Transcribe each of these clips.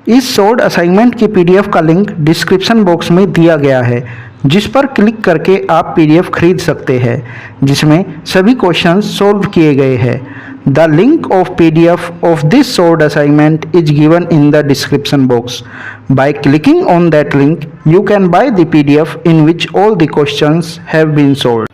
इस short assignment की PDF का लिंक डिस्क्रिप्शन बॉक्स में दिया गया है, जिस पर क्लिक करके आप पीडीएफ खरीद सकते हैं, जिसमें सभी क्वेश्चंस सॉल्व किए गए हैं। The link of PDF of this short assignment is given in the description box. By clicking on that link you can buy the PDF in which all the questions have been solved.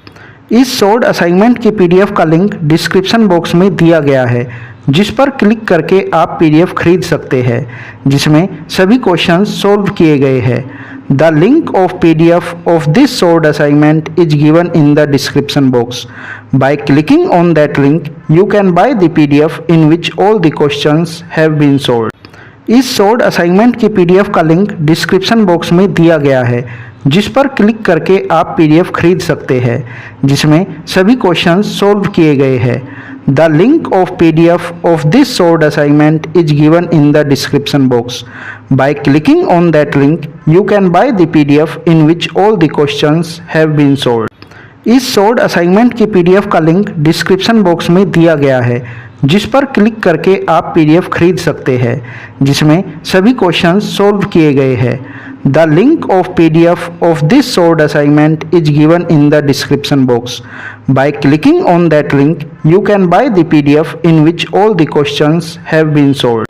इस short assignment की PDF का link description box में दिया गया है, जिस पर click करके आप पीडीएफ खरीद सकते हैं, जिसमें सभी क्वेश्चंस सॉल्व किए गए हैं। The link of PDF of this short assignment is given in the description box. By clicking on that link you can buy the PDF in which all the questions have been solved. इस short assignment की PDF का link description box में दिया गया है, जिस पर click करके आप पीडीएफ खरीद सकते हैं, जिसमें सभी क्वेश्चंस सॉल्व किए गए हैं। The link of PDF of this short assignment is given in the description box. By clicking on that link you can buy the PDF in which all the questions have been solved. इस short assignment की PDF का link description box में दिया गया है, जिस पर click करके आप पीडीएफ खरीद सकते हैं, जिसमें सभी क्वेश्चंस सॉल्व किए गए हैं। The link of PDF of this short assignment is given in the description box. By clicking on that link you can buy the PDF in which all the questions have been solved.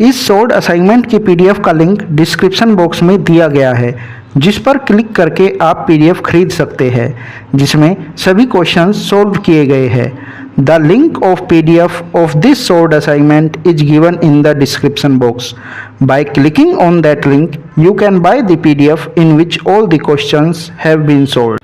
इस short assignment की PDF का link description box में दिया गया है, जिस पर click करके आप पीडीएफ खरीद सकते हैं, जिसमें सभी क्वेश्चंस सॉल्व किए गए हैं। The link of PDF of this short assignment is given in the description box. By clicking on that link you can buy the PDF in which all the questions have been solved.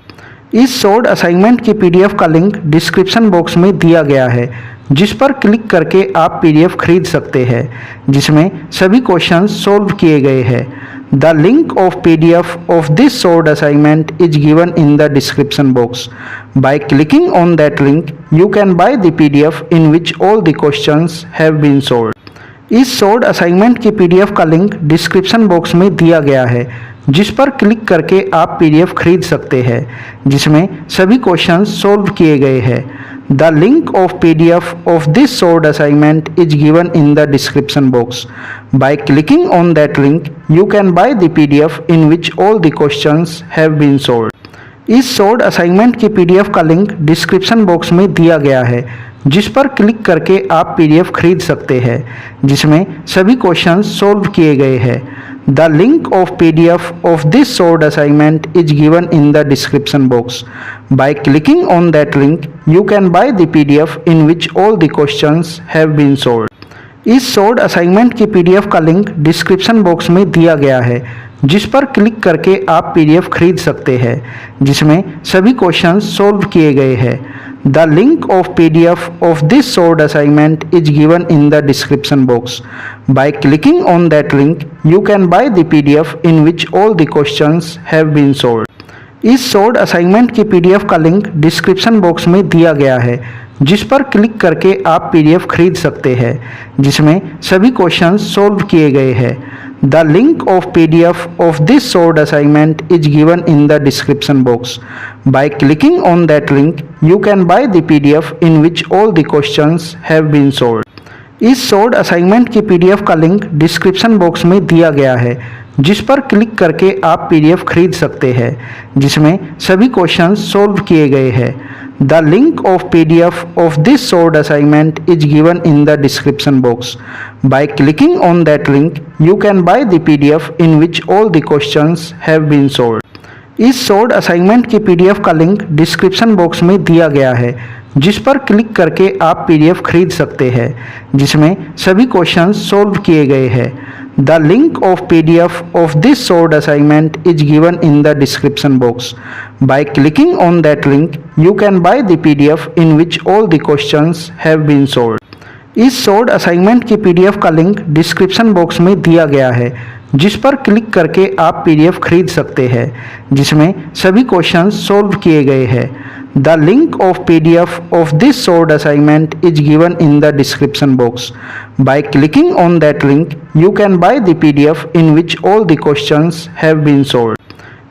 इस short assignment की PDF का link description box में दिया गया है, जिस पर click करके आप पीडीएफ खरीद सकते हैं, जिसमें सभी क्वेश्चंस सॉल्व किए गए हैं। The link of PDF of this short assignment is given in the description box. By clicking on that link you can buy the PDF in which all the questions have been solved. इस short assignment की PDF का link description box में दिया गया है, जिस पर click करके आप पीडीएफ खरीद सकते हैं, जिसमें सभी क्वेश्चंस सॉल्व किए गए हैं। The link of PDF of this short assignment is given in the description box. By clicking on that link you can buy the PDF in which all the questions have been solved. इस short assignment की PDF का link description box में दिया गया है, जिस पर click करके आप पीडीएफ खरीद सकते हैं, जिसमें सभी क्वेश्चंस सॉल्व किए गए हैं। The link of PDF of this short assignment is given in the description box. By clicking on that link you can buy the PDF in which all the questions have been solved. इस short assignment की PDF का link description box में दिया गया है, जिस पर click करके आप पीडीएफ खरीद सकते हैं, जिसमें सभी क्वेश्चंस सॉल्व किए गए हैं। The link of PDF of this short assignment is given in the description box. By clicking on that link you can buy the PDF in which all the questions have been solved. इस short assignment की PDF का link description box में दिया गया है, जिस पर click करके आप पीडीएफ खरीद सकते हैं, जिसमें सभी क्वेश्चंस सॉल्व किए गए हैं। The link of PDF of this short assignment is given in the description box. By clicking on that link you can buy the PDF in which all the questions have been solved. इस short assignment की PDF का link description box में दिया गया है, जिस पर click करके आप पीडीएफ खरीद सकते हैं, जिसमें सभी क्वेश्चंस सॉल्व किए गए हैं। The link of PDF of this short assignment is given in the description box. By clicking on that link you can buy the PDF in which all the questions have been solved. इस short assignment की PDF का link description box में दिया गया है, जिस पर click करके आप पीडीएफ खरीद सकते हैं, जिसमें सभी क्वेश्चंस सॉल्व किए गए हैं। The link of PDF of this short assignment is given in the description box. By clicking on that link you can buy the PDF in which all the questions have been solved. इस short assignment की PDF का link description box में दिया गया है, जिस पर click करके आप पीडीएफ खरीद सकते हैं, जिसमें सभी क्वेश्चंस सॉल्व किए गए हैं। The link of PDF of this short assignment is given in the description box. By clicking on that link you can buy the PDF in which all the questions have been solved.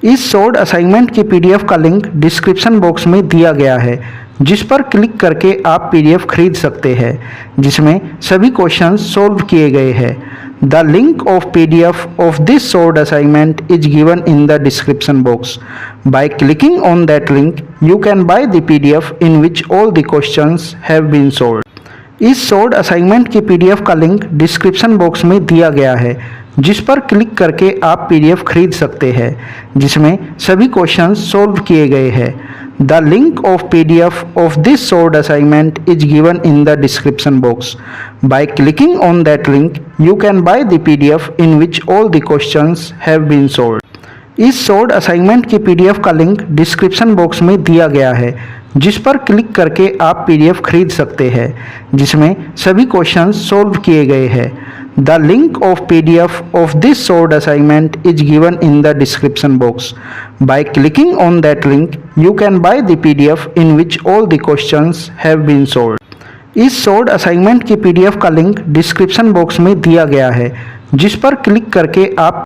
इस short assignment की PDF का link description box में दिया गया है, जिस पर click करके आप पीडीएफ खरीद सकते हैं, जिसमें सभी क्वेश्चंस सॉल्व किए गए हैं। The link of PDF of this short assignment is given in the description box. By clicking on that link, you can buy the PDF in which all the questions have been solved. इस short assignment की PDF का link description box में दिया गया है, जिस पर click करके आप पीडीएफ खरीद सकते हैं, जिसमें सभी क्वेश्चंस सॉल्व किए गए हैं। The link of PDF of this short assignment is given in the description box. By clicking on that link, you can buy the PDF in which all the questions have been solved. इस short assignment की PDF का link description box में दिया गया है, जिस पर click करके आप पीडीएफ खरीद सकते हैं, जिसमें सभी क्वेश्चंस सॉल्व किए गए हैं। The link of PDF of this short assignment is given in the description box. By clicking on that link, you can buy the PDF in which all the questions have been solved. इस short assignment की PDF का link description box में दिया गया है, जिस पर click करके आप